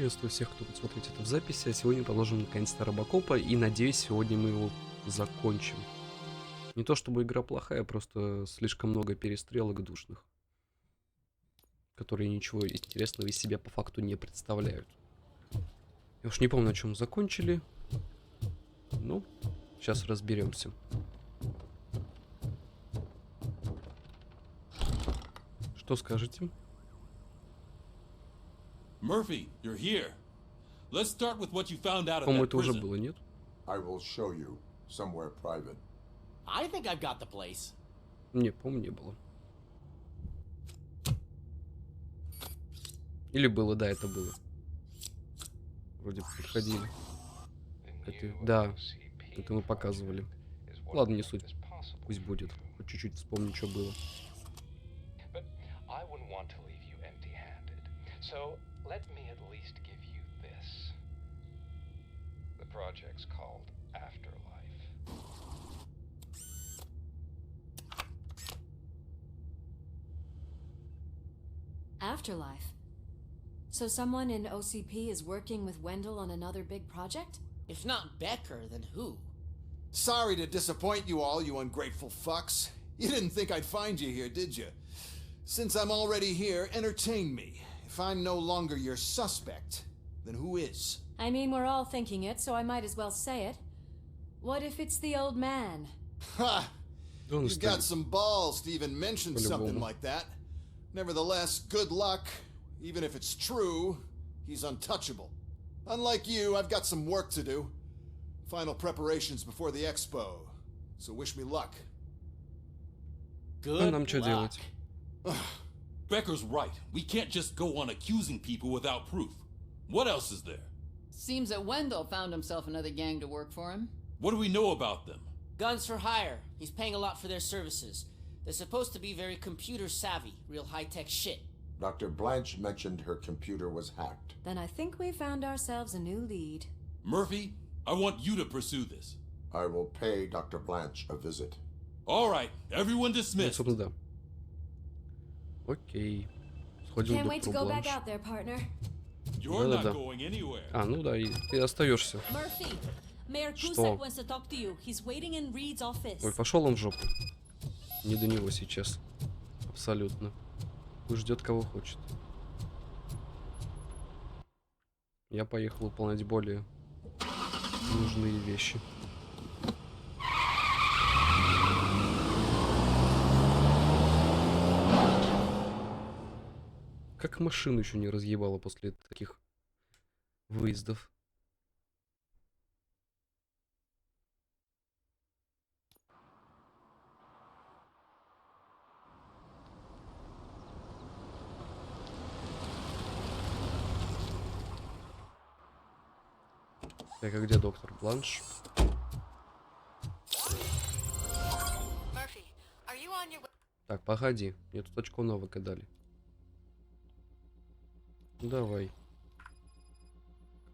Приветствую всех, кто будет смотреть это в записи. А сегодня продолжим наконец-то RoboCop'а, и надеюсь, сегодня мы его закончим. Не то чтобы игра плохая, просто слишком много перестрелок душных, которые ничего интересного из себя по факту не представляют. Я уж не помню, на чем закончили. Ну, сейчас разберемся. Что скажете? Murphy, you're here. Let's start with what you found out of По-моему, that это уже prison. было, нет? I will show you somewhere private. I think I've got the place. Не, по-моему, не было. Или было, да, это было. Вроде подходили. Да, это мы показывали. Ладно, не суть. Пусть будет. Хоть чуть-чуть вспомнить, что было. Let me at least give you this. The project's called Afterlife. Afterlife? So someone in OCP is working with Wendell on another big project? If not Becker, then who? Sorry to disappoint you all, you ungrateful fucks. You didn't think I'd find you here, did you? Since I'm already here, entertain me. If I'm no longer your suspect, then who is? I mean, we're all thinking it, so I might as well say it. What if it's the old man? Ha! You've got some balls to even mention something like that. Nevertheless, good luck. Even if it's true, he's untouchable. Unlike you, I've got some work to do. Final preparations before the expo. So wish me luck. Good нам что делать? Becker's right. We can't just go on accusing people without proof. What else is there? Seems that Wendell found himself another gang to work for him. What do we know about them? Guns for hire. He's paying a lot for their services. They're supposed to be very computer savvy, real high-tech shit. Dr. Blanche mentioned her computer was hacked. Then I think we found ourselves a new lead. Murphy, I want you to pursue this. I will pay Dr. Blanche a visit. All right, everyone Ну, dismissed. собственно, да. Окей. Сходил Can't wait to к go доктору back Бланш. out there, partner. You're not Да-да-да. going anywhere. А, ну да, и ты остаешься. Murphy, Mayor Что? Cusack wants to talk to you. He's waiting in Reed's office. Ой, пошел он в жопу. Не до него сейчас. Абсолютно. Пусть ждет кого хочет. Я поехал выполнять более нужные вещи. Как машину еще не разъебало после таких выездов. Так, а где доктор Бланш? Так, погоди. Мне тут очко новое дали. Давай.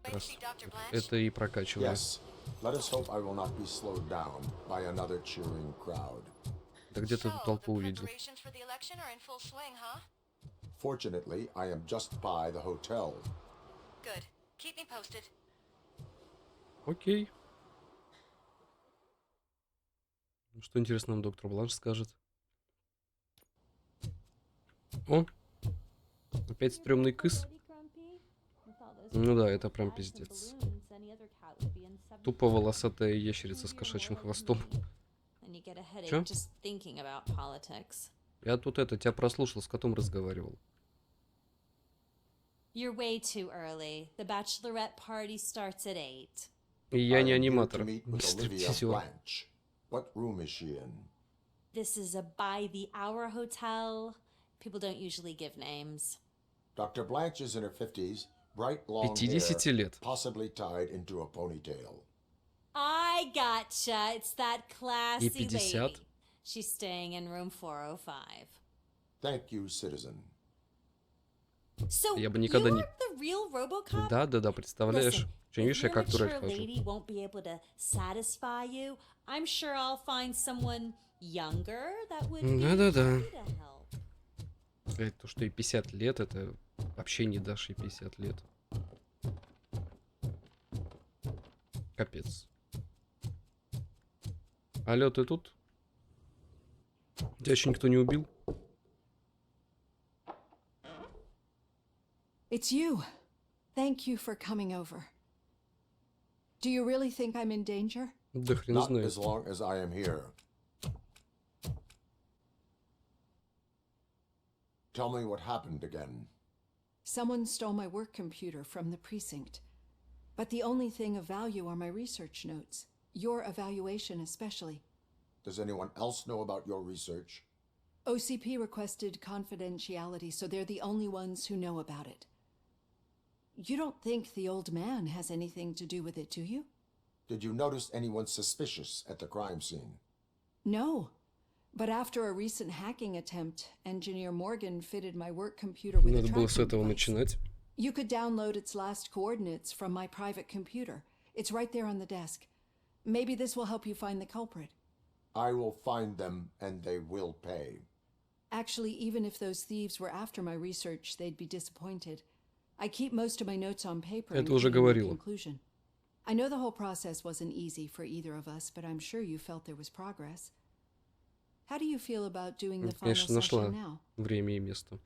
Как раз это и прокачиваем. Yes. Let us hope I will not be slowed down by another cheering crowd. Да где ты эту толпу увидел? Fortunately, I am just by the hotel. Good. Keep me posted. Окей. Что интересно нам доктор Бланш скажет? О! Опять стрёмный кыс. Ну да, это прям пиздец. Тупо волосатая ящерица с кошачьим хвостом. Чё? Я тут тебя прослушал, с котом разговаривал. You're way too early. The bachelorette party starts at 8. И я не I am here аниматор. to meet with Olivia Стриптизер. Blanche. What room is she in? This is a by-the-hour hotel. People don't usually give names. Dr. Blanche is in her 50s, bright long 50 hair, лет. possibly tied into a ponytail. I gotcha. It's that classy И 50. lady. She's staying in room 405. Thank you, citizen. So Я бы никогда you're не... the real RoboCop? Да, представляешь? Listen, Что, не видишь, я if как your дурак mature хожу. lady won't be able to satisfy you, I'm sure I'll find someone younger that would be Да-да-да. happy to help. Сказать, то, что и 50 лет, это вообще не дашь и 50 лет. Капец. Алло, ты тут? Тебя еще никто не убил? It's you. Thank you for coming over. Do you really think I'm in danger? Да хрен Not знает. as long as I am here. Tell me what happened again. Someone stole my work computer from the precinct. But the only thing of value are my research notes. Your evaluation especially. Does anyone else know about your research? OCP requested confidentiality, so they're the only ones who know about it. You don't think the old man has anything to do with it, do you? Did you notice anyone suspicious at the crime scene? No. But after a recent hacking attempt, Engineer Morgan fitted my work computer with a Надо было с tracking этого device. начинать. You could download its last coordinates from my private computer. It's right there on the desk. Maybe this will help you find the culprit. I will find them and they will pay. Actually, even if those thieves were after my research, they'd be disappointed. I keep most of my notes on paper. Это уже including the говорила. conclusion. I know the whole process wasn't easy for either of us, but I'm sure you felt there was progress. How do you feel about doing the final Конечно, нашла session now? время и место.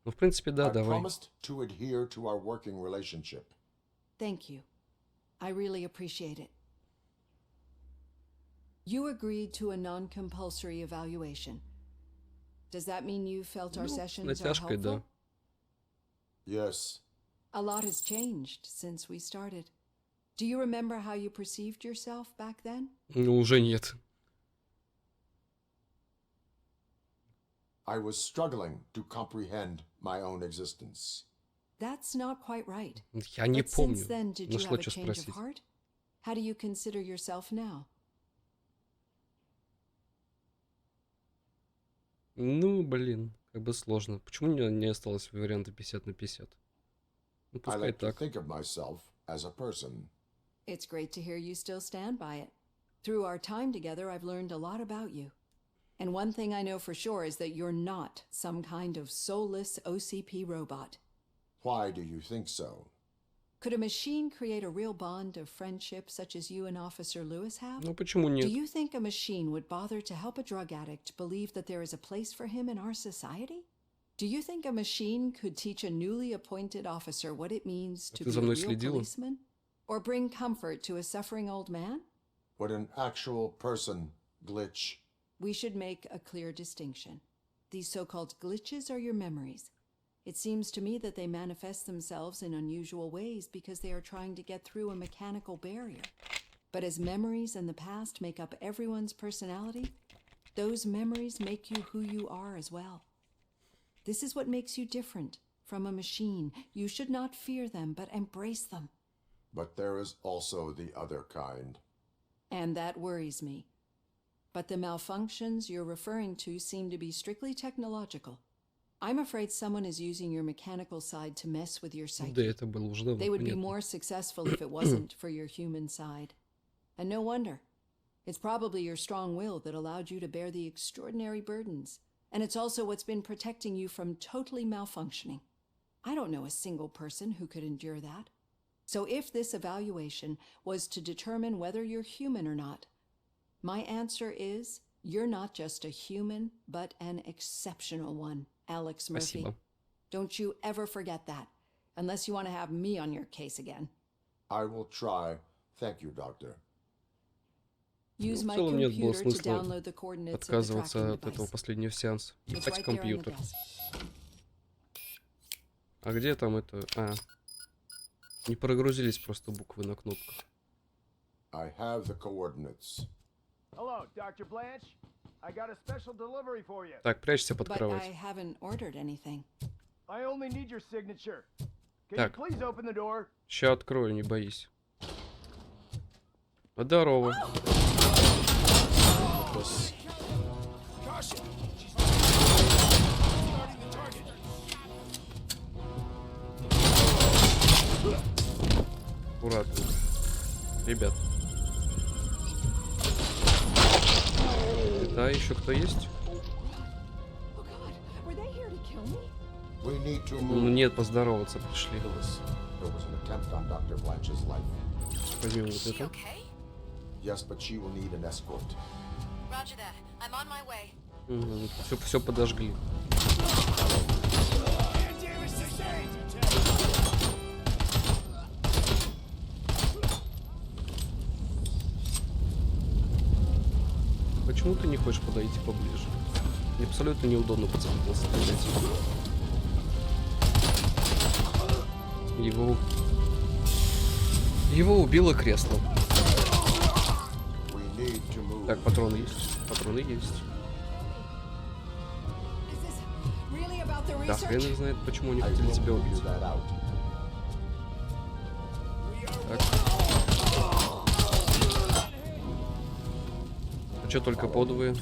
Ну, в принципе, да, I давай. promised to adhere to our working relationship. Thank you. I really appreciate it. You agreed to a non-compulsory evaluation. Does that mean you felt our Ну, sessions are натяжкой, да. helpful? Yes. A lot has changed since we started. Do you remember how you perceived yourself back then? Ну, уже нет. I was struggling to comprehend my own existence. That's not quite right. Я не But помню. since then, did you Нашло, have a что change of спросить. heart? How do you consider yourself now? Ну, блин, как бы сложно. Почему у меня не осталось варианта 50 на 50? Ну, I пускай like to так. think of myself as a person. It's great to hear you still stand by it. Through our time together, I've learned a lot about you. And one thing I know for sure is that you're not some kind of soulless OCP robot. Why do you think so? Could a machine create a real bond of friendship such as you and Officer Lewis have? Ну, почему Do нет? you think a machine would bother to help a drug addict believe that there is a place for him in our society? Do you think a machine could teach a newly appointed officer what it means to Ты be за a мной real следила? policeman? Or bring comfort to a suffering old man? Would an actual person glitch? We should make a clear distinction. These so-called glitches are your memories. It seems to me that they manifest themselves in unusual ways because they are trying to get through a mechanical barrier. But as memories in the past make up everyone's personality, those memories make you who you are as well. This is what makes you different from a machine. You should not fear them, but embrace them. But there is also the other kind. And that worries me. But the malfunctions you're referring to seem to be strictly technological. I'm afraid someone is using your mechanical side to mess with your Да, psyche. это было уже давно They would be понятно. more successful if it wasn't for your human side. And no wonder. It's probably your strong will that allowed you to bear the extraordinary burdens. And it's also what's been protecting you from totally malfunctioning. I don't know a single person who could endure that. So if this evaluation was to determine whether you're human or not, my answer is you're not just a human, but an exceptional one, Alex Murphy. Спасибо. Don't you ever forget that, unless you want to have me on your case again. I will try. Thank you, Doctor. Use Ну, в my целом нет было computer to смысла download the coordinates of the отказываться tracking от этого device. последнего сеанса. It's Ебать right there on the компьютер. desk. А где там это? А. Не прогрузились просто буквы на кнопках. I have the coordinates. Hello, Dr. Blanche. I got a special delivery for you. Так, прячься под But I кровать. haven't ordered anything. I only need your signature. Can Так. you please open the door? Ща открою, не боись. Здорово. Caution. She's starting the target. Аккуратно. Ребят. Да, еще кто есть? Oh God, were they here to kill me? We need to Ну move. нет, поздороваться пришли. Lewis, there was an attempt on Dr. Blanche's life. Возьмем вот это. Yes, but she will need an escort. Roger that. I'm on my way. Все подожгли. Почему ты не хочешь подойти поближе? Мне абсолютно неудобно пацан был стрелять. Его убило кресло. Так, патроны есть. Патроны есть. Да, хрен их знает, почему они хотели тебя убить. Так. А чё только подовые?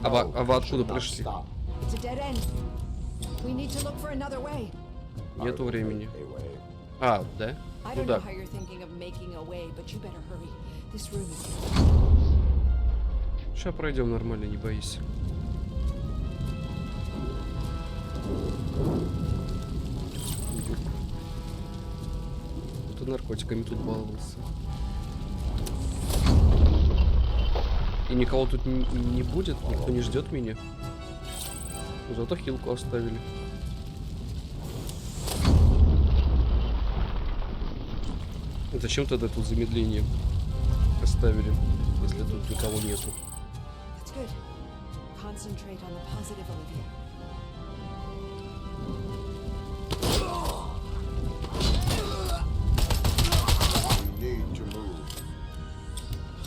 А вы откуда пришли? Нету времени. А, да? Ну да. Сейчас пройдем нормально, не боись. Ты наркотиками тут баловался. И никого тут не будет, никто не ждет меня. Зато хилку оставили. Зачем тогда тут замедление оставили, если тут никого нету?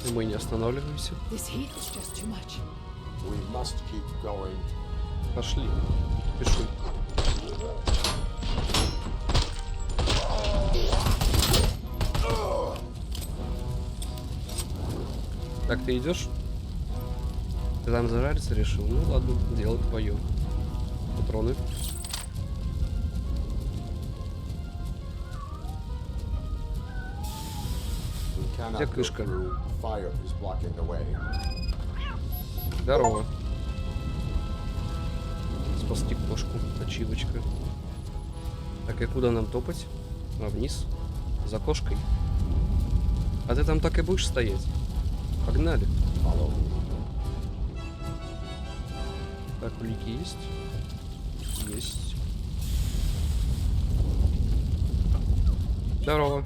И мы не останавливаемся. Пошли. Пишу. Так, ты идешь? Ты там зажариться решил? Ну ладно, дело твое. Патроны. Где крышка? Здорово. Спасти кошку. Ачивочка. Так, и куда нам топать? А, вниз. За кошкой. А ты там так и будешь стоять? Погнали. Так, улики есть? Есть. Здорово.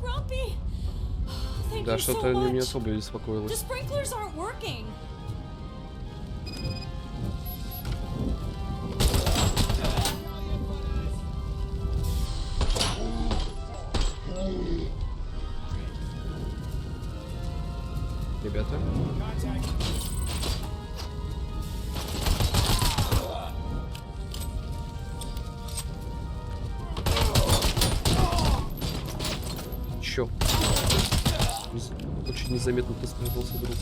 Да, что-то не особо беспокоилось. Ребята. Чё? Очень незаметно ты спрятался, друг.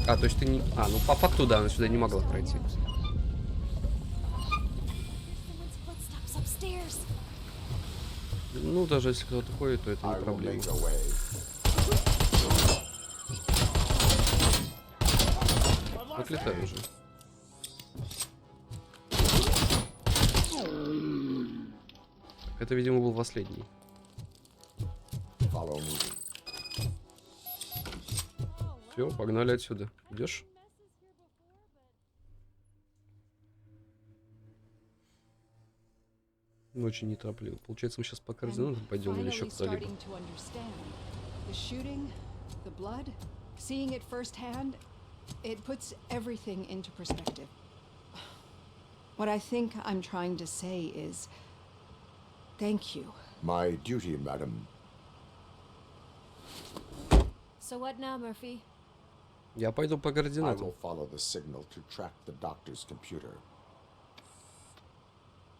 А, то есть ты не... А, ну по факту, да, она сюда не могла пройти. Ну, даже если кто-то ходит, то это не проблема. Отлетай уже. Это, видимо, был последний. Все, погнали отсюда. Идешь? Очень неторопливо. Получается, мы сейчас по координатам пойдем или еще куда-либо. It puts everything into perspective. What I think I'm trying to say is, thank you. My duty, madam. So what now, Murphy? Я пойду по I координатам. will follow the signal to track the doctor's computer.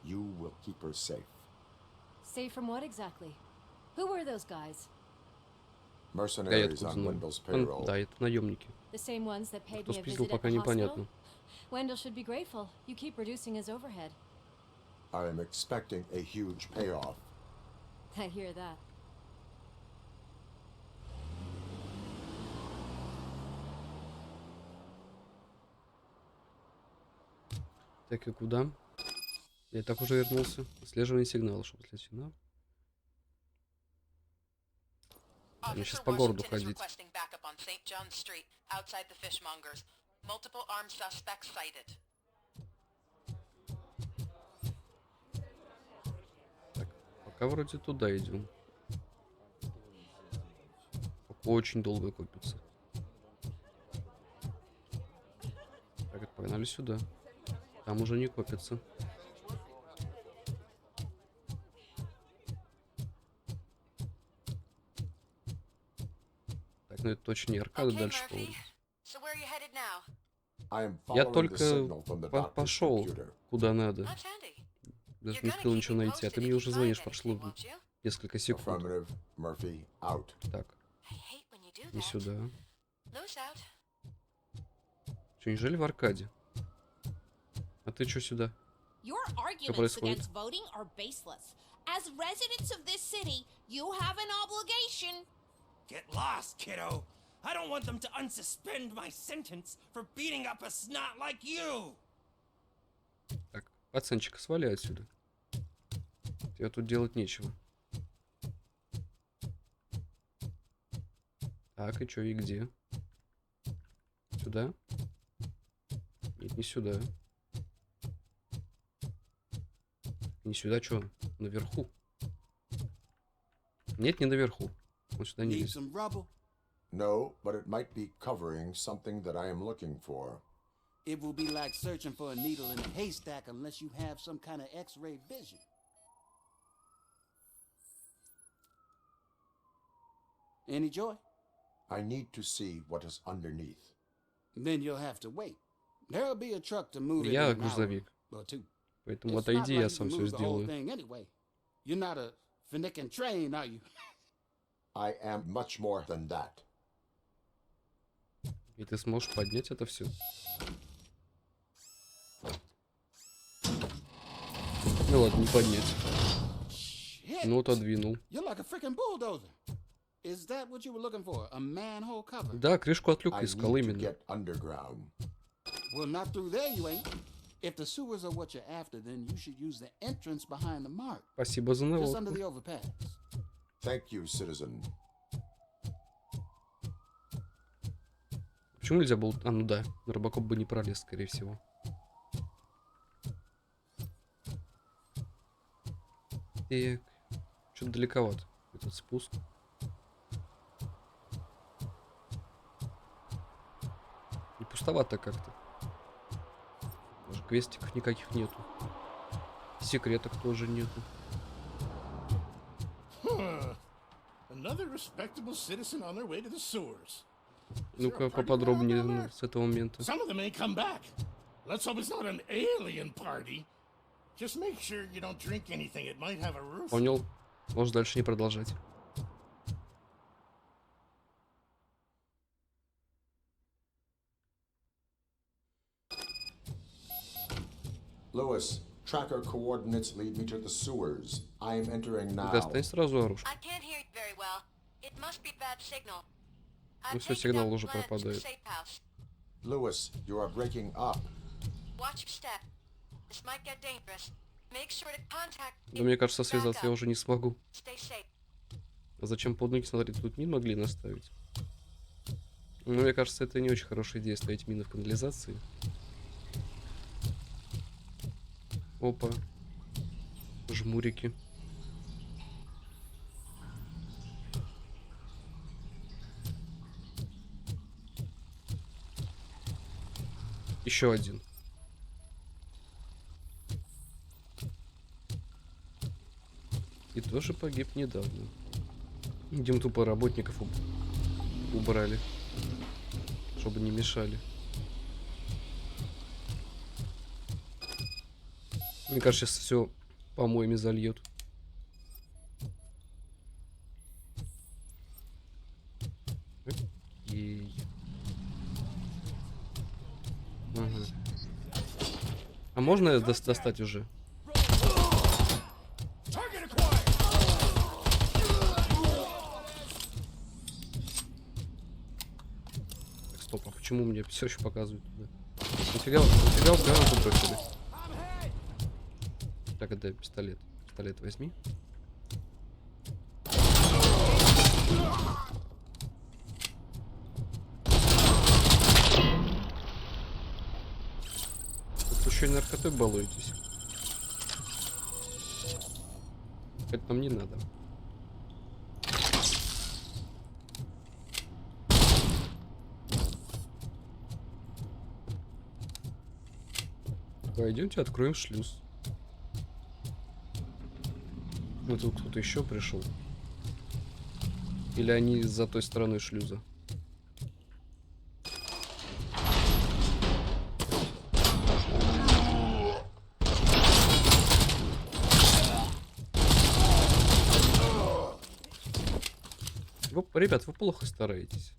You will keep her safe. Safe from what exactly? Who were those guys? Mercenaries on Wendell's payroll. Да, это наемники. The same ones that paid Кто me a спиздил, visit at пока the непонятно. hospital? Wendell should be grateful. You keep reducing his overhead. I am expecting a huge payoff. I hear that. Так, и куда? Я так уже вернулся. Отслеживание сигнала, чтобы отследить сигнал. Мне сейчас по городу ходить. Так, пока вроде туда идем. Очень долго копится. Так, погнали сюда. Там уже не копится. Так, ну это точно не аркада, дальше поворот. Я только пошел куда надо. Даже не успел ничего найти, а ты мне уже звонишь, прошло несколько секунд. Так, не сюда. Что, неужели в аркаде? А ты что сюда? Что происходит? As residents of this city, you have an obligation. Get lost, kiddo. I don't want them to unsuspend my sentence for beating up a snot like you. Так, пацанчика, свали отсюда. Тебе тут делать нечего. Так, и чё, и где? Сюда? Нет, не сюда. Не сюда, чё? Наверху. Нет, не наверху. Вот сюда не лезет. No, but it might be covering something that I am looking for. It will be like searching for a needle in a haystack unless you have some kind of X-ray vision. Any joy? I need to see what is underneath. Then you'll have to wait. There'll be a truck to move it Я in an грузовик. hour or two. Поэтому It's отойди, not я like сам you все can move the whole сделаю. thing anyway. You're not a finicking train, are you? I am much more than that. И ты сможешь поднять это все. Ну ладно, не поднять. Ну, отодвинул. You're like a freaking bulldozer. Is that what you were looking for? A manhole cover? Да, крышку от люка I искал need to именно. get underground. Well, not through there, you ain't. If the sewers are what you're after, then you should use the entrance behind the mark. Спасибо за Just under наводку. the overpass. Thank you, citizen. Почему нельзя было... А, ну да, RoboCop бы не пролез, скорее всего. Так, что-то далековато этот спуск. И пустовато как-то. Даже квестиков никаких нету. Секреток тоже нету. Another respectable citizen on their way to the sewers. Ну-ка поподробнее с этого момента. Some of them may come back. Let's hope it's not an alien party. Just make sure you don't drink anything. It might have a roof. Понял. Можешь дальше не продолжать. Lewis, tracker coordinates lead me to the sewers. I am entering now. Достань сразу оружие. I can't hear you very well. It must be bad signal. Ну все, сигнал уже пропадает. Lewis, you are breaking up. Watch your step. This might get dangerous. Make sure to contact. Да мне кажется, связаться я уже не смогу. Stay safe. А зачем под ноги смотреть? Тут мин могли наставить. Ну, мне кажется, это не очень хорошая идея ставить мины в канализации. Опа. Жмурики. Еще один. И тоже погиб недавно. Видимо, тупо работников убрали, чтобы не мешали. Мне кажется, сейчас все помоями зальет. Окей. Ага. А можно достать уже? Так, стоп, а почему мне все еще показывают туда? Нифига, нифига, выбросили. Так, это пистолет. Пистолет возьми. Тут еще и наркотой балуетесь. Это нам не надо. Пойдемте откроем шлюз. Вот тут кто-то еще пришел. Или они за той стороной шлюза? Ребят, вы плохо стараетесь.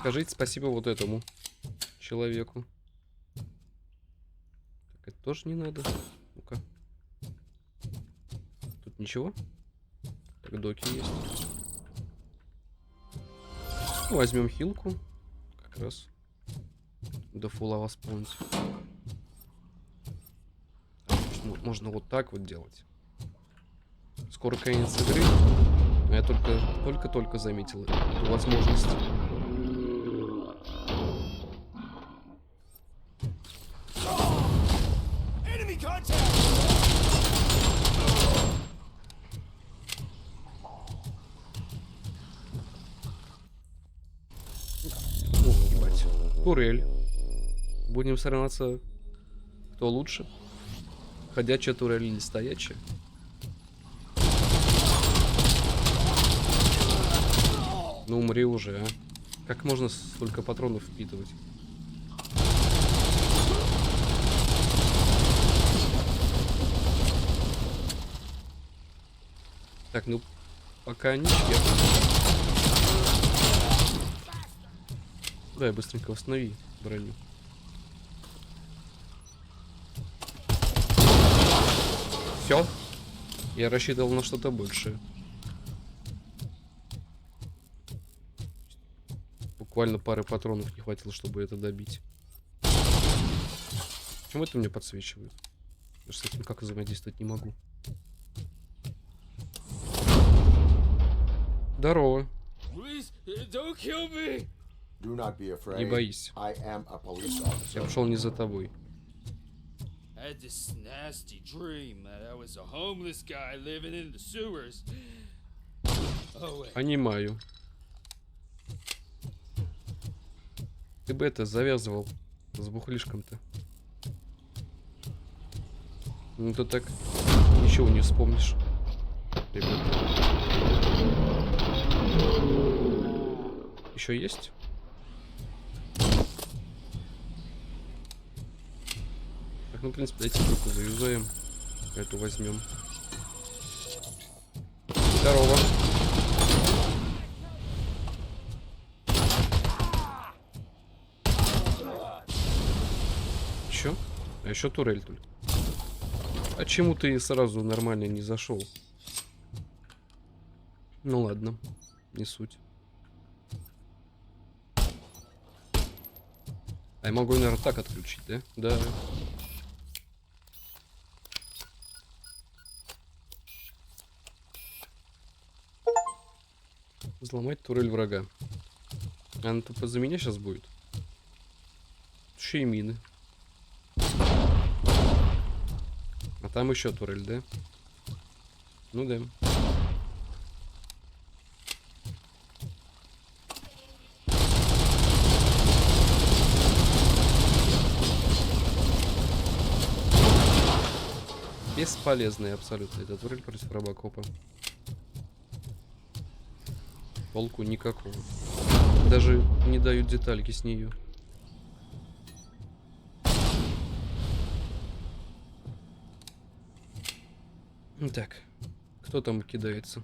Скажите спасибо вот этому человеку. Так, это тоже не надо. Ну-ка. Тут ничего? Так, доки есть. Ну, возьмем хилку. Как раз. До фула восполнить. Можно вот так вот делать. Скоро конец игры. Но я только заметил эту возможность. Ох, ебать. Турель. Будем соревноваться, кто лучше. Ходячая турель или стоячая. Ну умри уже, а. Как можно столько патронов впитывать? Так, ну пока ничья. Давай быстренько восстанови броню. Все. Я рассчитывал на что-то большее. Буквально пары патронов не хватило, чтобы это добить. Почему это мне подсвечивает? Я же с этим как взаимодействовать не могу. Здорово. Не боись. Я пошел не за тобой. I had this nasty dream that I was a homeless guy living in the sewers. Oh, wait. Понимаю. Ты бы это завязывал с бухлишком-то. Ну ты так ничего не вспомнишь. Ребята. Еще есть? Ну, в принципе, дайте руку заюзаем. Эту возьмем. Здорово. Чё? А еще турель только. А чему ты сразу нормально не зашел? Ну ладно, не суть. А я могу, наверное, так отключить, да? Да. Взломать турель врага. Она тупо за меня сейчас будет. Еще и мины. А там еще турель, да? Ну да. Бесполезная абсолютно эта турель против робокопа. Толку никакого. Даже не дают детальки с нее. Так, кто там кидается?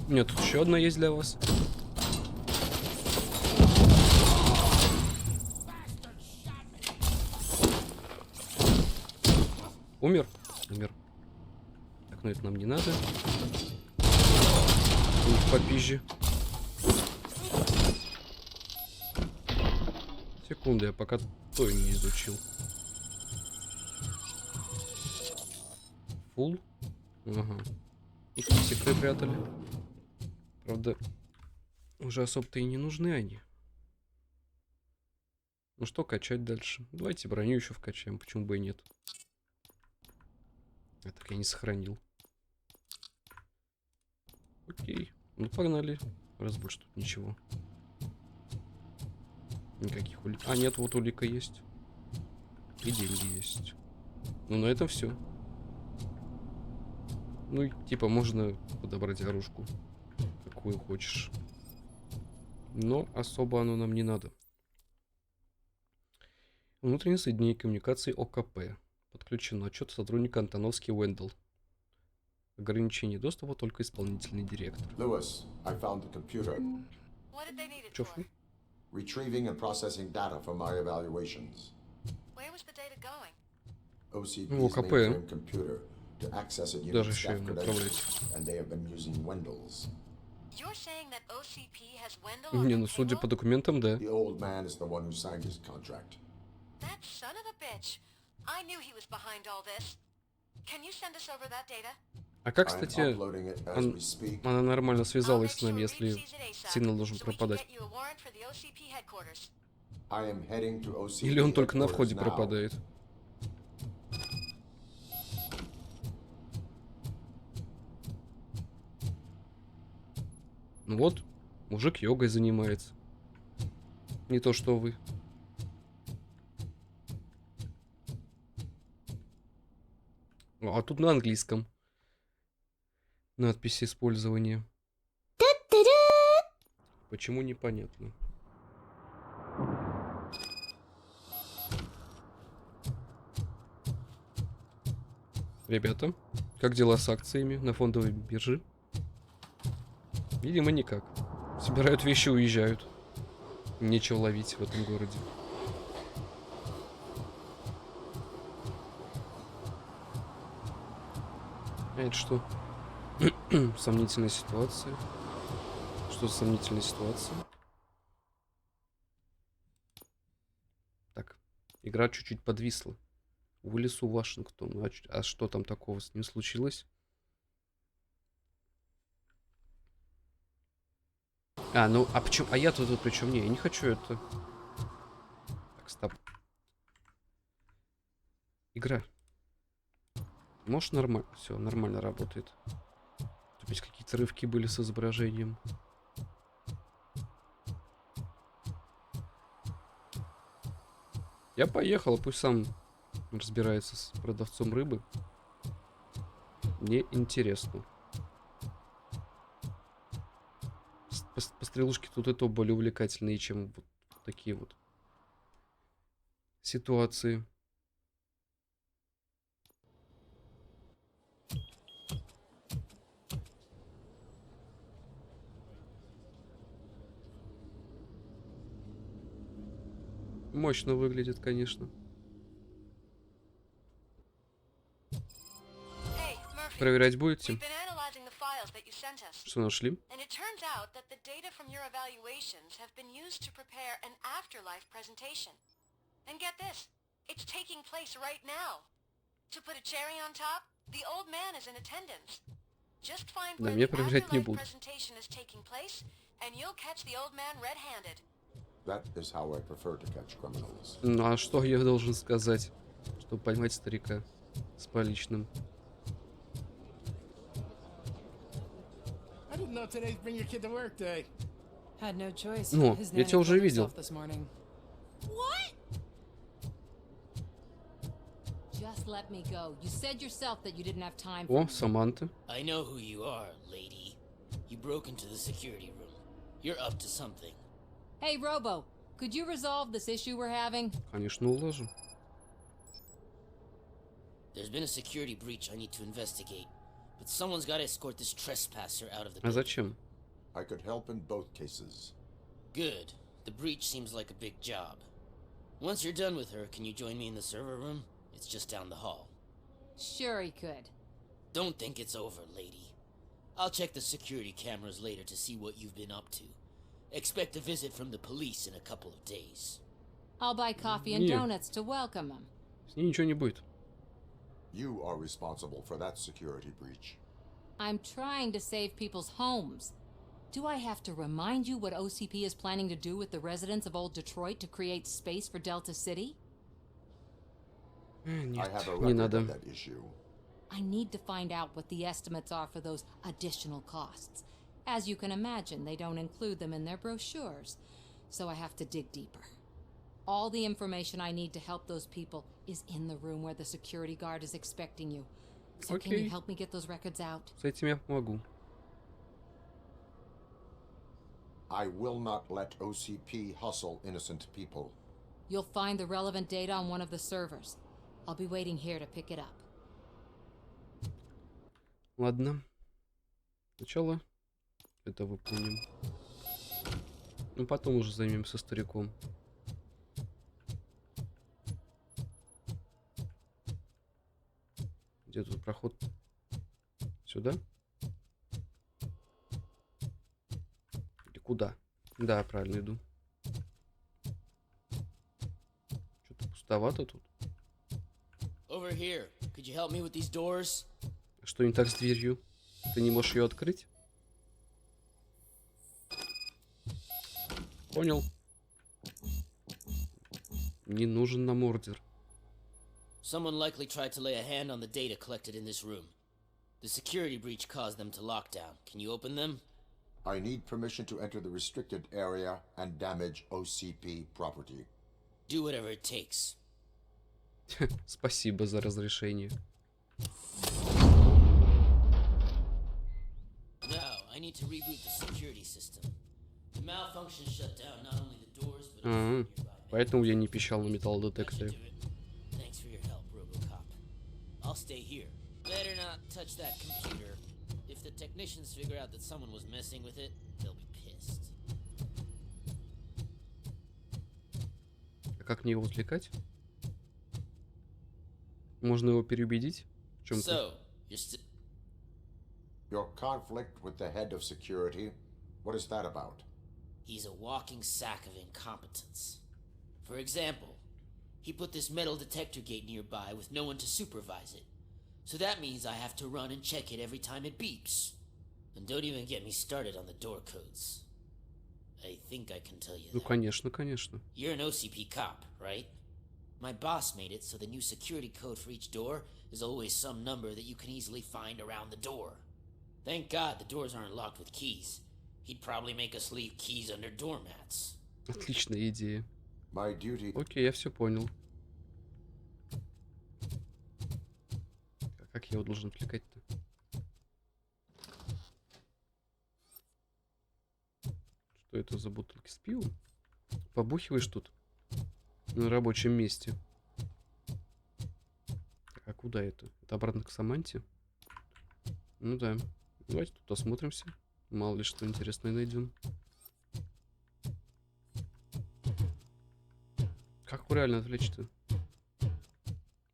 Нет, тут еще одна есть для вас. Умер? Умер. Так, ну это нам не надо. Попизже. Секунду, я пока то не изучил. Фул. Ага. Их секреты прятали. Правда, уже особо-то и не нужны они. Ну что качать дальше? Давайте броню еще вкачаем, почему бы и нет. А так я не сохранил. Окей. Ну погнали. Раз больше тут ничего. Никаких улик. А, нет, вот улика есть. И деньги есть. Ну на этом все. Ну и типа можно подобрать оружку. Какую хочешь. Но особо оно нам не надо. Внутреннее соединение коммуникации ОКП. Подключено. Отчет сотрудника Антоновский Уэндл. Ограничение доступа только исполнительный директор. Lewis, I found the computer. What did they need it Чё, for? Retrieving and processing data from my evaluations. Where was the data going? OCP's ОКП. mainframe computer. To access it, you Даже need еще staff и credentials, направлять. and they have been using Wendell's. You're saying that OCP has Wendell on Не, their ну судя payroll? по документам, да. The old man is the one who signed his contract. That son of a bitch. I knew he was behind all this. Can you send us over that data? А как, I'm кстати, uploading it as we speak. она нормально I'll связалась make с нами, sure если Reed sees it ASAP, сигнал должен so we can пропадать? get you a warrant for the OCP headquarters. I am heading to OCP Или он только на headquarters входе now. пропадает? Ну вот, мужик йогой занимается. Не то что вы. А тут на английском. Надписи использования. Почему непонятно? Ребята, как дела с акциями на фондовой бирже? Видимо, никак. Собирают вещи, уезжают. Нечего ловить в этом городе. А это что? Сомнительная ситуация. Что за сомнительная ситуация? Так, игра чуть-чуть подвисла. Уиллису Вашингтону. А что там такого с ним случилось? А, ну, а почему? А я тут причем не, я не хочу это. Так, стоп. Игра. Может, нормально. Все, нормально работает. Тут ведь какие-то рывки были с изображением. Я поехал, пусть сам разбирается с продавцом рыбы. Мне интересно. Пострелушки тут и то более увлекательные, чем вот такие вот ситуации. Мощно выглядит, конечно. Проверять будете? Что нашли? And it turns out that the data from your evaluations have been used to prepare an afterlife presentation. And get this, it's taking place right now. To put a cherry on top, the old man is in attendance. Just find where the afterlife presentation is taking place, and you'll catch the old man red-handed. That is how I prefer to catch criminals. Ну а что я должен сказать, чтобы поймать старика с поличным? I didn't know today's bring your kid to work day. Had no choice. Ну, я тебя уже видел. What? Just let me go. You said yourself that you didn't have time О, for me. Саманта. I know who you are, lady. You broke into the security room. You're up to something. Hey, Robo, could you resolve this issue we're having? Конечно, уложу. There's been a security breach I need to investigate. but someone's got to escort this trespasser out of the А building. зачем? I could help in both cases. Good. The breach seems like a big job. Once you're done with her, can you join me in the server room? It's just down the hall. Sure he could. Don't think it's over, lady. I'll check the security cameras later to see what you've been up to. Expect a visit from the police in a couple of days. I'll buy coffee and Не. donuts to welcome him. С ней ничего не будет. You are responsible for that security breach. I'm trying to save people's homes. Do I have to remind you what OCP is planning to do with the residents of Old Detroit to create space for Delta City? I Нет, have a не record надо. of that issue. I need to find out what the estimates are for those additional costs. As you can imagine, they don't include them in their brochures, so I have to dig deeper. All the information I need to help those people is in the room where the security guard is expecting you. So can Окей. you help me get those records out? С этим я помогу. I will not let OCP hustle innocent people. You'll find the relevant data on one of the servers. I'll be waiting here to pick it up. Ладно. Сначала это выполним. Ну, потом уже займемся стариком. Где тут проход? Сюда? Или куда? Да, правильно иду. Что-то пустовато тут. Over here. Could you help me with these doors? Что не так с дверью? Ты не можешь ее открыть? Понял. Не нужен нам ордер. Someone likely tried to lay a hand on the data collected in this room. The security breach caused them to lock down. Can you open them? I need permission to enter the restricted area and damage OCP property. Do whatever it takes. Спасибо за разрешение. Now, I need to reboot the security system. The malfunction shut down not only the doors, but also Ага. nearby. Поэтому я не пищал на металлодетекторе. Thanks for your help, RoboCop. I'll stay here. Better not touch that computer. If the technicians figure out that someone was messing with it, they'll be pissed. А как мне его отвлекать? Можно его переубедить в чем-то? So, you're Your conflict with the head of security, what is that about? He's a walking sack of incompetence. For example, he put this metal detector gate nearby with no one to supervise it. So that means I have to run and check it every time it beeps. And don't even get me started on the door codes. I think I can tell you Ну, that. конечно, конечно. You're an OCP cop, right? My boss made it so the new security code for each door is always some number that you can easily find around the door. Thank God the doors aren't locked with keys. He'd probably make us leave keys under doormats. Отличная идея. My duty. Окей, я все понял. А как я его должен отвлекать-то? Что это за бутылки с пивом? Побухиваешь тут? На рабочем месте. Так, а куда это? Это обратно к Саманте? Ну да. Давайте тут осмотримся. Мало ли что интересное найдем. Как его реально отвлечь-то?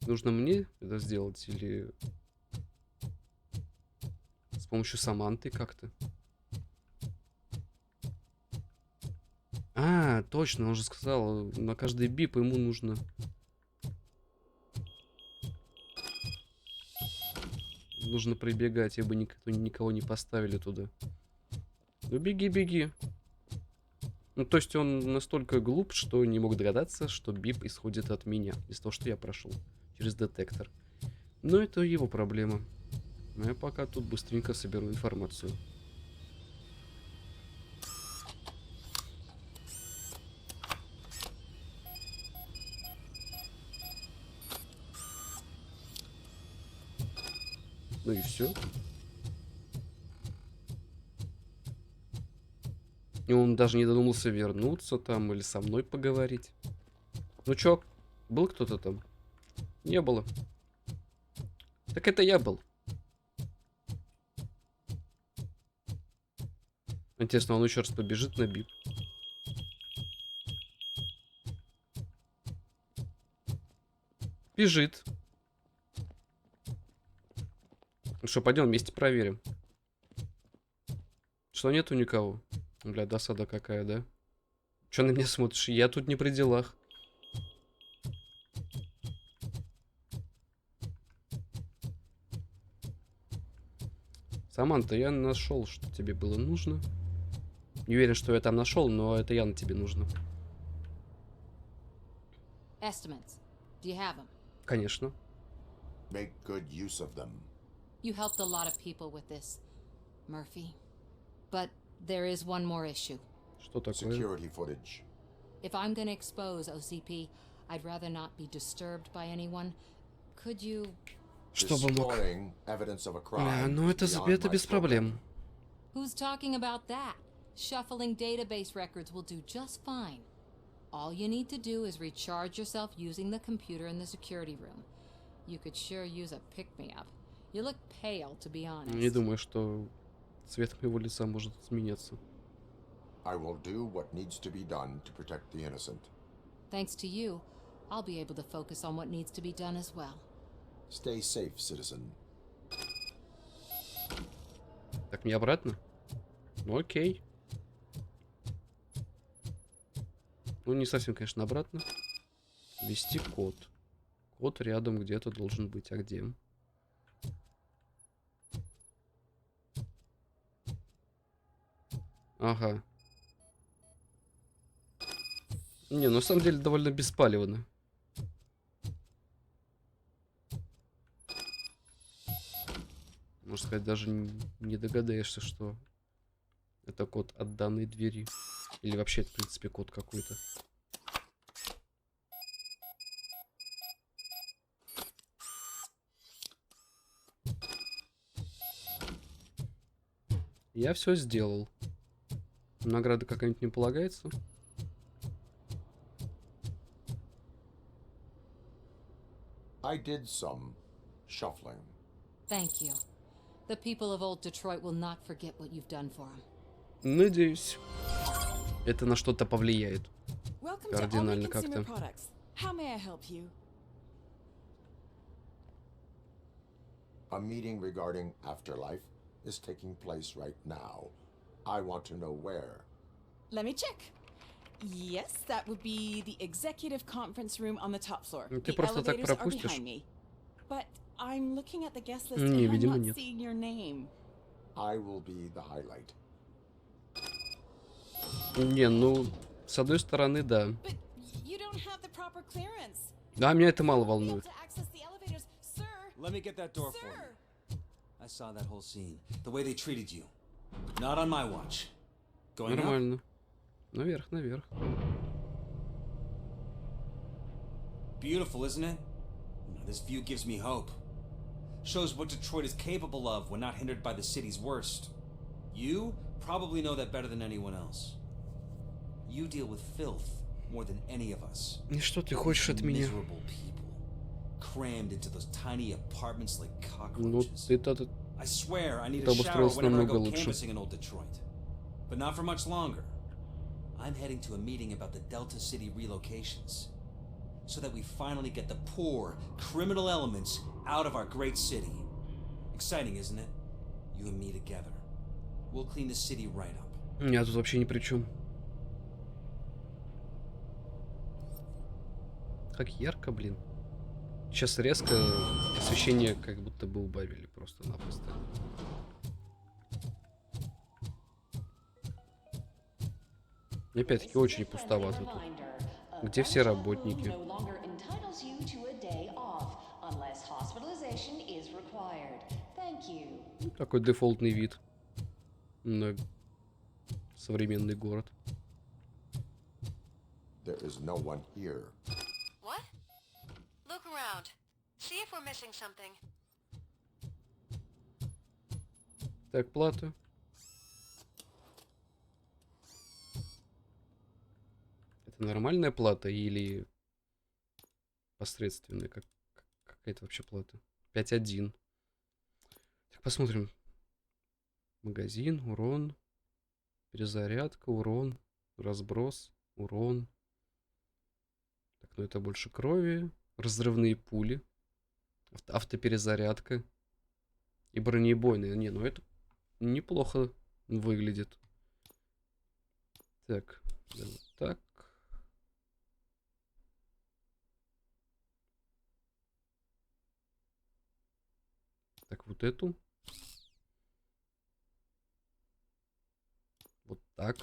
Нужно мне это сделать или с помощью Саманты как-то? А, точно, он же сказал, на каждый бип ему нужно. Нужно прибегать, ибо никого не поставили туда. Ну беги, беги. Ну, то есть он настолько глуп, что не мог догадаться, что бип исходит от меня, из того, что я прошел через детектор. Но это его проблема. А я пока тут быстренько соберу информацию. Ну и все. И он даже не додумался вернуться там или со мной поговорить. Ну чё, был кто-то там? Не было. Так это я был. Интересно, он еще раз побежит на бип. Бежит. Ну что, пойдем вместе проверим. Что, нету никого? Бля, досада какая, да? Че на меня смотришь? Я тут не при делах. Саманта, я нашел, что тебе было нужно. Не уверен, что я там нашел, но это явно тебе нужно. Estimates. Do you have them? Конечно. Make good use of them. You helped a lot of people with this, Murphy. But there is one more issue. Что такое? Security footage. If I'm going to expose OCP, I'd rather not be disturbed by anyone. Could you... Чтобы мог... Evidence of a crime ну это без проблем. Who's talking about that? Shuffling database records will do just fine. All you need to do is recharge yourself using the computer in the security room. You could sure use a pick-me-up. You look pale, to be honest. Не думаю, что цвет моего лица может измениться. I will do what needs to be done to protect the innocent. Thanks to you, I'll be able to focus on what needs to be done as well. Stay safe, citizen. Так, мне обратно? Ну окей. Ну не совсем, конечно, обратно. Ввести код. Код рядом где-то должен быть. А где? Ага. Не, ну на самом деле довольно беспалевно. Можно сказать, даже не догадаешься, что это код от данной двери. Или вообще, это, в принципе, код какой-то. Я все сделал. Награда какая-нибудь не полагается? I did some shuffling. Thank you. The people of old Detroit will not forget what you've done for them. Надеюсь, это на что-то повлияет. Кардинально как-то. How may I help you? A meeting regarding afterlife is taking place right now. I want to know where. Let me check. Yes, that would be the executive conference room on the top floor. Ты The просто так elevators are пропустишь? behind me. But I'm looking at the guest list Не, and I'm видимо, not нет. seeing your name. I will be the highlight. Не, ну, с одной стороны, да. But you don't have the proper clearance. Да, меня это мало волнует. To access the elevators, sir. Let me get that door for you. I saw that whole scene. The way they treated you. Not on my watch. Going up? Нормально. Наверх, наверх. Beautiful, isn't it? This view gives me hope. Shows what Detroit is capable of when not hindered by the city's worst. You probably know that better than anyone else. You deal with filth more than any of us. И что ты хочешь от меня? Miserable people, crammed into those tiny apartments like Ну, cockroaches. ты-то I swear I need a ты shower обустроился whenever I намного go лучше. canvassing in old Detroit. But not for much longer. I'm heading to a meeting about the Delta City relocations. So that we finally get the poor, criminal elements out of our great city. Exciting, isn't it? You and me together. We'll clean the city right up. Я тут вообще ни при чем. Как ярко, блин. Сейчас резко освещение как будто бы убавили просто-напросто. И опять-таки очень пустовато тут. Где все работники? Такой дефолтный вид на современный город. There is no one here. What? Look around. See if we're missing something. Так, плата. Это нормальная плата или посредственная? Какая-то вообще плата? 5.1. Так, посмотрим. Магазин, урон. Перезарядка, урон, разброс, урон. Так, ну это больше крови. Разрывные пули. Автоперезарядка. И бронебойные. Не, ну это неплохо выглядит. Так, вот так. Так, вот эту. Вот так.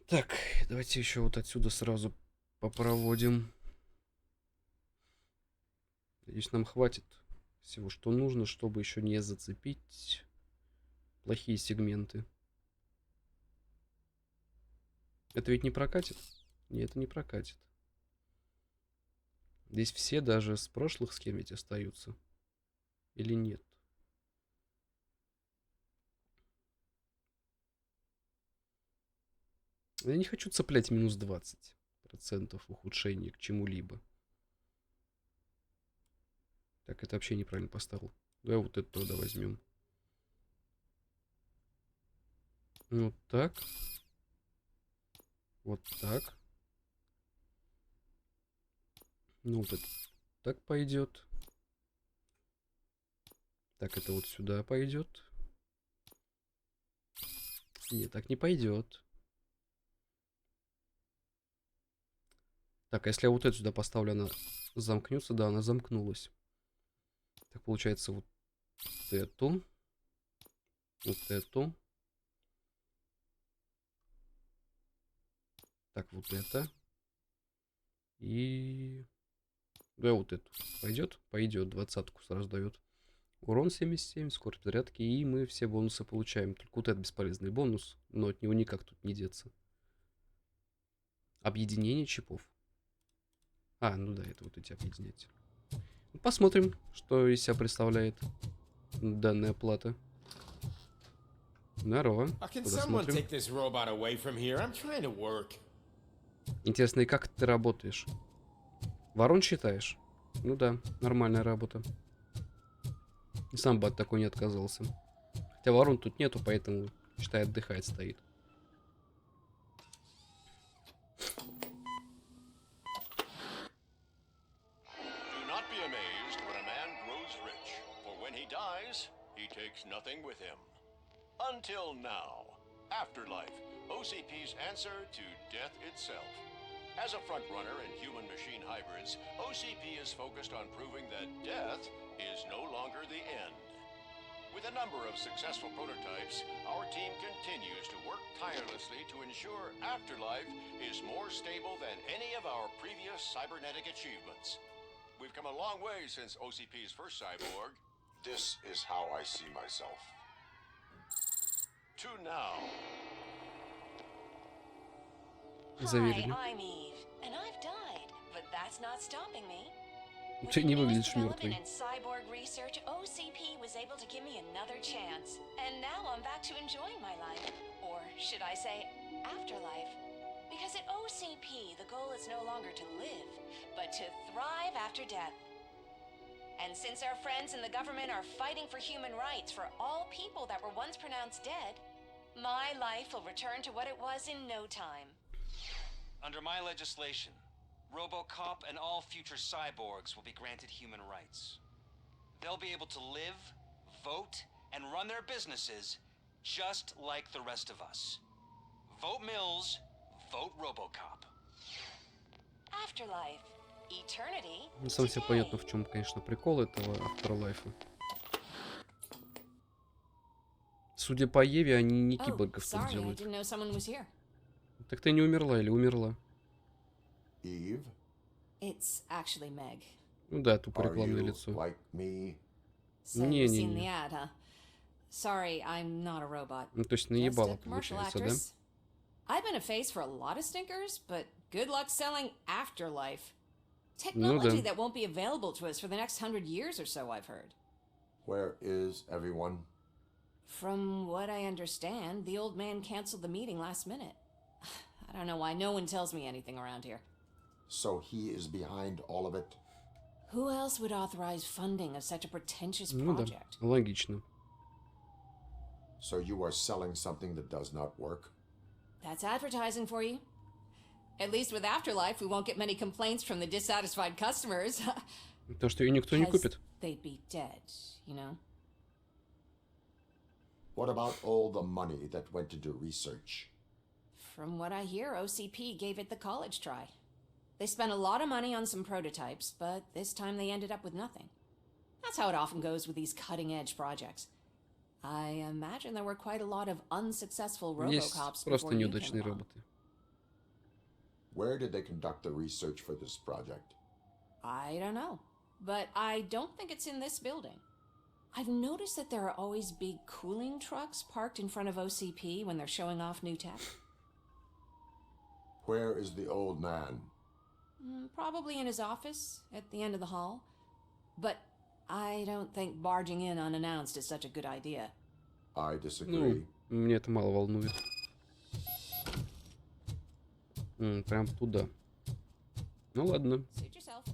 Так, давайте еще вот отсюда сразу попроводим. Надеюсь, нам хватит всего, что нужно, чтобы еще не зацепить плохие сегменты. Это ведь не прокатит? Нет, это не прокатит. Здесь все даже с прошлых схем ведь остаются. Или нет? Я не хочу цеплять минус 20% ухудшения к чему-либо. Так, это вообще неправильно поставил. Давай вот это тогда возьмем. Вот так. Вот так. Ну вот это так пойдет. Так, это вот сюда пойдет. Нет, так не пойдет. Так, а если я вот эту сюда поставлю, она замкнется? Да, она замкнулась. Так, получается вот эту. Вот эту. Так, вот это. И... Да, вот эту. Пойдет? Пойдет. 20-ку сразу дает. Урон 77, скорость зарядки. И мы все бонусы получаем. Только вот этот бесполезный бонус. Но от него никак тут не деться. Объединение чипов. А, ну да, это вот эти объединять. Посмотрим, что из себя представляет данная плата. Здорово. Интересно, и как ты работаешь? Ворон считаешь? Ну да, нормальная работа. И сам бы от такой не отказался. Хотя ворон тут нету, поэтому, считай, отдыхает, стоит. Until now, Afterlife, OCP's answer to death itself. As a frontrunner in human-machine hybrids, OCP is focused on proving that death is no longer the end. With a number of successful prototypes, our team continues to work tirelessly to ensure Afterlife is more stable than any of our previous cybernetic achievements. We've come a long way since OCP's first cyborg. This is how I see myself. To now. Заверили. Hi, I'm Eve, and I've died, but that's not stopping me. Ты не выглядишь мертвой. In cyborg research, OCP was able to give me another chance, and now I'm back to enjoying my life, or should I say, afterlife? Because at OCP, the goal is no longer to live, but to thrive after death. And since our friends in the government are fighting for human rights for all people that were once pronounced dead, my life will return to what it was in no time. Under my legislation, RoboCop and all future cyborgs will be granted human rights. They'll be able to live, vote, and run their businesses just like the rest of us. Vote Mills, vote RoboCop. Afterlife. Eternity. Не совсем понятно, в чем, конечно, прикол этого Afterlife. Судя по Еве, они не киборгов тут делают. Так ты не умерла или умерла? Eve? It's actually Meg. Ну да, тупо рекламное лицо. Like me? So you've seen the ad, huh? Sorry, I'm not a robot. Ну, то есть наебало, получается, да? I've been a face for a lot of stinkers, but good luck selling Afterlife. Ну Technology да. that won't be available to us for the next 100 years or so, I've heard. Where is everyone? From what I understand, the old man canceled the meeting last minute. I don't know why no one tells me anything around here. So he is behind all of it? Who else would authorize funding of such a pretentious Ну да, project? логично. So you are selling something that does not work? That's advertising for you. At least with Afterlife, we won't get many complaints from the dissatisfied customers. То, что ее никто не купит. They'd be dead, you know? What about all the money that went into research? From what I hear, OCP gave it the college try. They spent a lot of money on some prototypes, but this time they ended up with nothing. That's how it often goes with these cutting-edge projects. I imagine there were quite a lot of unsuccessful Есть RoboCops просто before you came неудачные along. роботы. Where did they conduct the research for this project? I don't know, but I don't think it's in this building. I've noticed that there are always big cooling trucks parked in front of OCP when they're showing off new tech. Where is the old man? Probably in his office at the end of the hall. But I don't think barging in unannounced is such a good idea. I disagree. Ну, мне это мало волнует. Прям туда. Ну ладно. Suit yourself.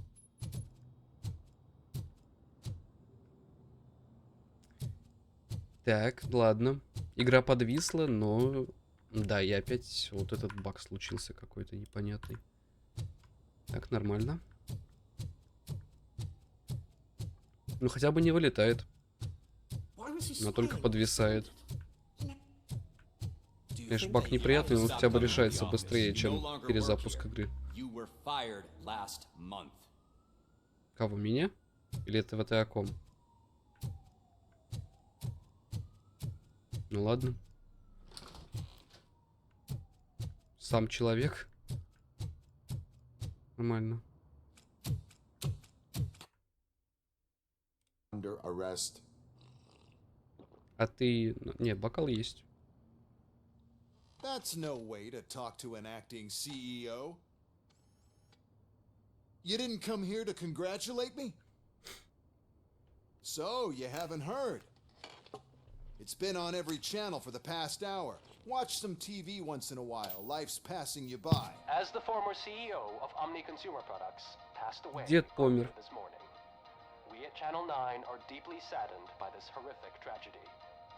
Так, ладно. Игра подвисла, но... Да, и опять вот этот баг случился какой-то непонятный. Так, нормально. Ну, хотя бы не вылетает. Но только подвисает. Конечно, баг неприятный, но хотя бы решается быстрее, чем перезапуск игры. Кого, меня? Или это вы о ком? Ну ладно. Сам человек. Нормально. Under arrest. А ты... Не, бокал есть. That's no way to talk to an acting CEO. You didn't come here to congratulate me? So, you haven't heard. It's been on every channel for the past hour. Watch some TV once in a while. Life's passing you by. As the former CEO of Omni Consumer Products passed away Дед помер. this morning, we at Channel 9 are deeply saddened by this horrific tragedy.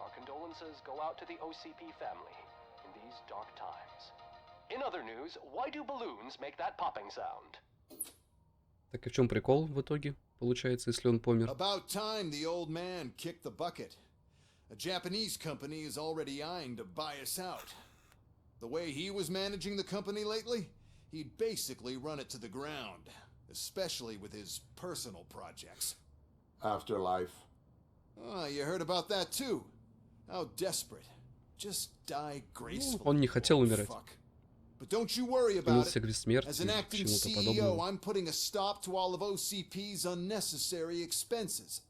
Our condolences go out to the OCP family in these dark times. In other news, why do balloons make that popping sound? Так и в чем прикол в итоге, получается, если он помер? About time the old man kicked the bucket. A Japanese company is already eyeing to buy us out. The way he was managing the company lately, he'd basically run it to the ground, especially with his personal projects. Afterlife. Oh, you heard about that too. How desperate. Just die gracefully. Он не хотел умирать. But don't you worry about Стремился it. к смерти, As an acting чему-то CEO, подобному. I'm putting a stop to all of OCP's unnecessary expenses.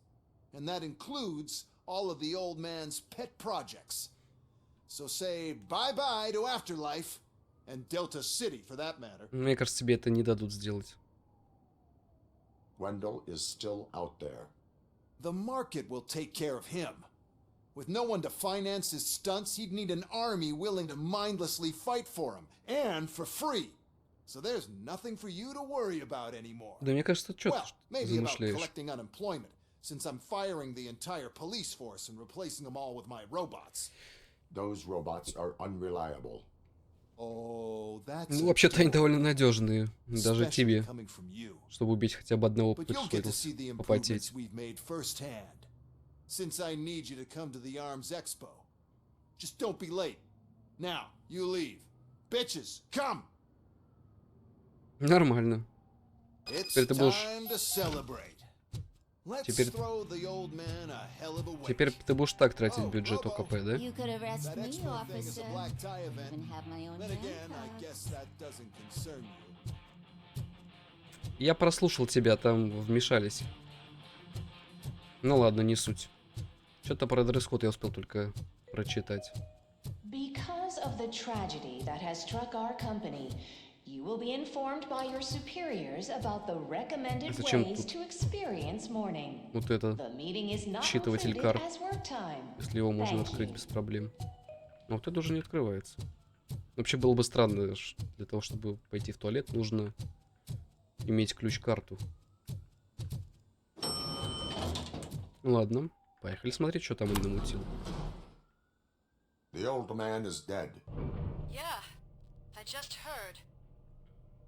And that includes all of the old man's pet projects. So say bye-bye to Afterlife, and Delta City, for that matter. Мне кажется, тебе это не дадут сделать. Wendell is still out there. The market will take care of him. With no one to finance his stunts, he'd need an army willing to mindlessly fight for him, and for free. So there's nothing for you to worry about anymore. Да мне кажется, что Well, ты maybe about замышляешь? collecting unemployment, since I'm firing the entire police force and replacing them all with my robots. Those robots are unreliable. Oh, that's Ну, вообще-то они довольно надежные, даже Especially тебе. coming from you. Чтобы убить хотя бы одного, But you'll get to see the пришлось попотеть. improvements we've made firsthand. Since I need you to come to the Arms Expo. Just don't be late. Now, you leave. Bitches, come! Нормально. It's Теперь ты будешь... time to celebrate. Let's Теперь... throw the old man a hell of a way. Теперь ты будешь так тратить бюджет ОКП, да? You could arrest That me, expo thing is a officer. black tie event. Even have my own Then again, I handcuffs. guess that doesn't concern you. Я прослушал тебя, там вмешались. Ну ладно, не суть. Что-то про дресс-код я успел только прочитать. Because of the tragedy that has struck our company, you will be informed by your superiors about the recommended Зачем ways тут to experience mourning. вот это The meeting is not считыватель included карт, as work time. если его можно Thank открыть you. без проблем? Но вот это уже не открывается. Вообще было бы странно, для того, чтобы пойти в туалет, нужно иметь ключ-карту. Ладно, поехали смотреть, что там он намутил. The old man is dead. Yeah, I just heard.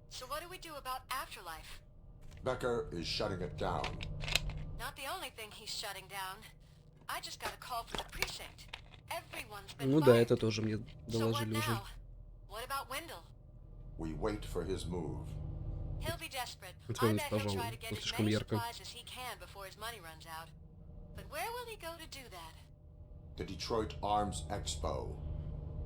So what do we do about afterlife? Becker is shutting it down. Not the only thing he's shutting down. I just got a call from the precinct. Everyone's been Ну да, fired. это тоже мне So what доложили уже. now? What about Wendell? We wait for his move. He'll be desperate. I Отвернись, bet he'll try пожалуй. to get Вот as слишком many ярко. supplies as he can before his money runs out. But where will he go to do that? The Detroit Arms Expo.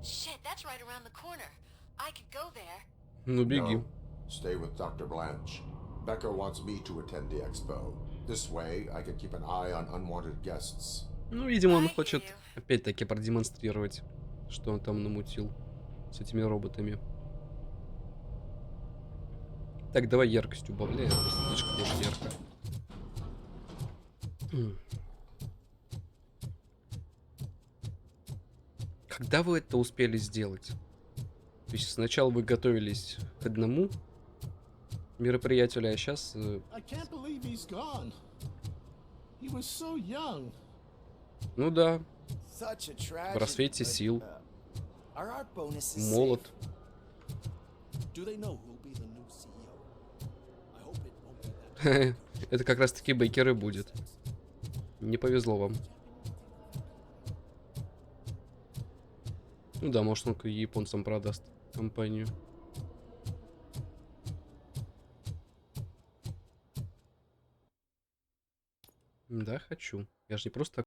Shit, that's right around the corner. I could go there. Ну беги. No, stay with Dr. Blanche. Becker wants me to attend the expo. This way, I can keep an eye on unwanted guests. Ну, видимо, он хочет опять-таки продемонстрировать, что он там намутил с этими роботами. Так, давай яркость убавляй, просто слишком уж ярко. Когда вы это успели сделать? То есть сначала вы готовились к одному мероприятию, а сейчас... I can't believe he's gone. He was so young. Ну да, Such a в tragedy, рассвете but, сил, are our bonuses молод. safe? Do they know who'll be the new CEO? I hope it won't be that. Это как раз таки Бейкер и будет. Не повезло вам. Ну да, может он к японцам продаст компанию. Да, хочу. Я же не просто